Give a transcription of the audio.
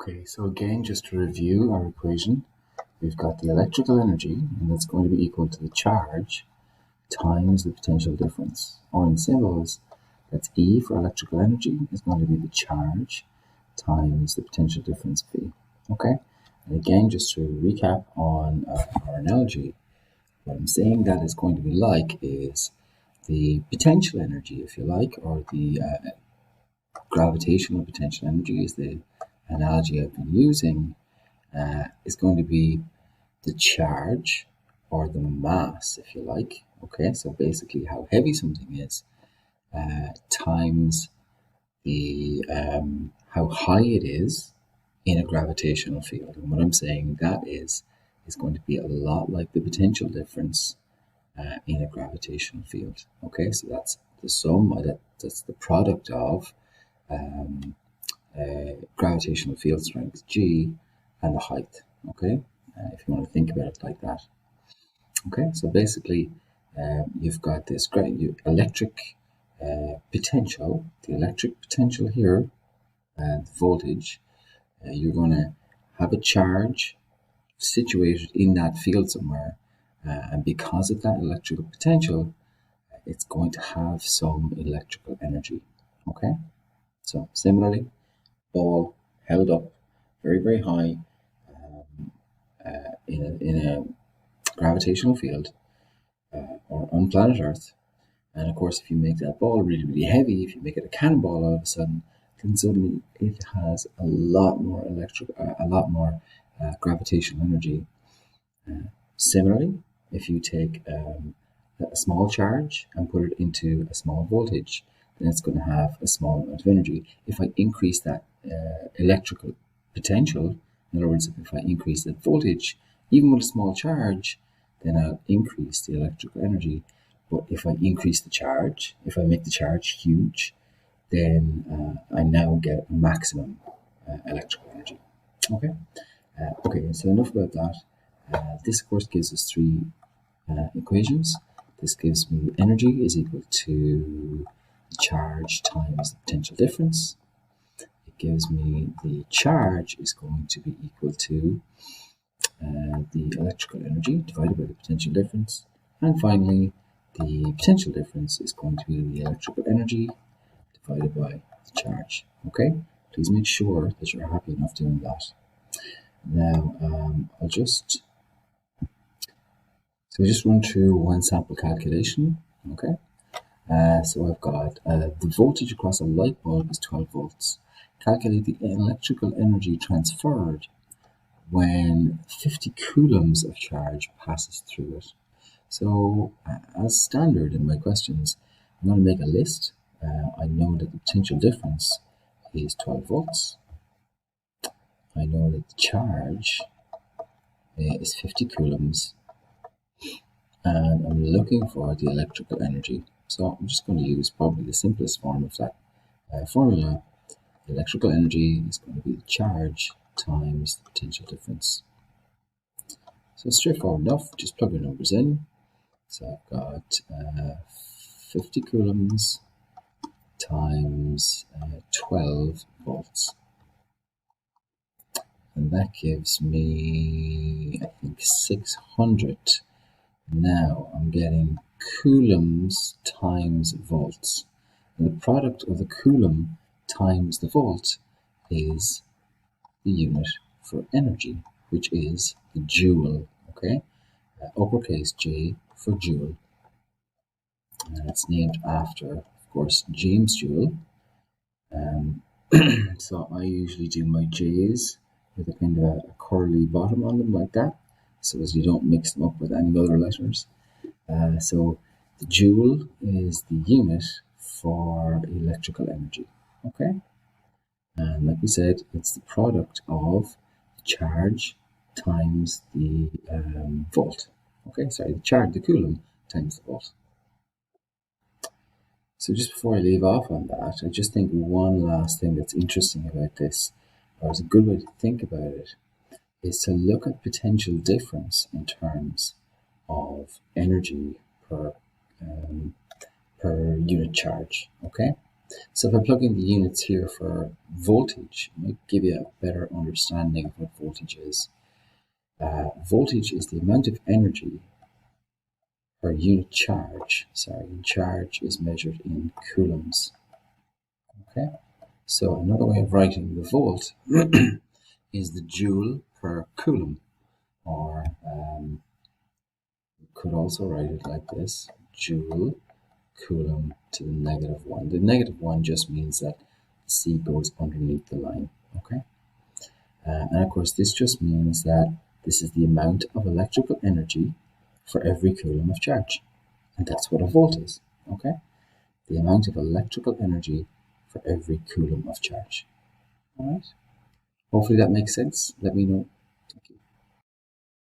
Okay, so again, just to review our equation, we've got the electrical energy, and that's going to be equal to the charge times the potential difference. Or in symbols, that's E for electrical energy is going to be the charge times the potential difference V. Okay, and again, just to recap on our analogy, what I'm saying that is going to be like is the potential energy, if you like, or the gravitational potential energy is the analogy I've been using, is going to be the charge or the mass, if you like. Okay, so basically how heavy something is times the how high it is in a gravitational field. And what I'm saying that is going to be a lot like the potential difference in a gravitational field. Okay, so that's the sum, that's the product of gravitational field strength G and the height. Okay, if you want to think about it like that. Okay, so basically you've got this great electric potential, the electric potential here, the voltage. You're going to have a charge situated in that field somewhere, and because of that electrical potential, it's going to have some electrical energy. Okay, so similarly, ball held up very, very high in a gravitational field or on planet Earth. And of course, if you make that ball really, really heavy, if you make it a cannonball all of a sudden, then suddenly it has a lot more gravitational energy. Similarly, if you take a small charge and put it into a small voltage, then it's going to have a small amount of energy. If I increase that electrical potential, in other words, if I increase that voltage, even with a small charge, then I'll increase the electrical energy. But if I increase the charge, if I make the charge huge, then I now get maximum electrical energy. Okay. Okay, so enough about that. This, of course, gives us three equations. This gives me energy is equal to the charge times the potential difference. It gives me the charge is going to be equal to the electrical energy divided by the potential difference. And finally, the potential difference is going to be the electrical energy divided by the charge. Okay, please make sure that you're happy enough doing that. Now, I'll just run through one sample calculation. Okay, so I've got the voltage across a light bulb is 12 volts. Calculate the electrical energy transferred when 50 coulombs of charge passes through it. So, as standard in my questions, I'm going to make a list. I know that the potential difference is 12 volts. I know that the charge is 50 coulombs. And I'm looking for the electrical energy. So I'm just going to use probably the simplest form of that formula. The electrical energy is going to be the charge times the potential difference. So it's straightforward enough, just plug your numbers in. So I've got 50 coulombs times 12 volts. And that gives me, I think, 600. Now I'm getting coulombs times volts. And the product of the coulomb times the volt is the unit for energy, which is the joule. Okay, uppercase J for joule. And it's named after, of course, James Joule. So I usually do my J's with a kind of a curly bottom on them like that, so as you don't mix them up with any other letters. So the joule is the unit for electrical energy. Okay, and like we said, it's the product of the charge times the volt. Okay, sorry, the coulomb times the volt. So just before I leave off on that, I just think one last thing that's interesting about this, or is a good way to think about it, is to look at potential difference in terms of energy per unit charge. Okay, So if I plug in the units here for voltage, it might give you a better understanding of what voltage is. Voltage is the amount of energy per unit charge. Charge is measured in coulombs. Okay, so another way of writing the volt is the joule per coulomb, or we could also write it like this: joule coulomb to the -1. The -1 just means that C goes underneath the line. Okay, and of course this just means that this is the amount of electrical energy for every coulomb of charge, and that's what a volt is. Okay, the amount of electrical energy for every coulomb of charge. All right. Hopefully that makes sense. Let me know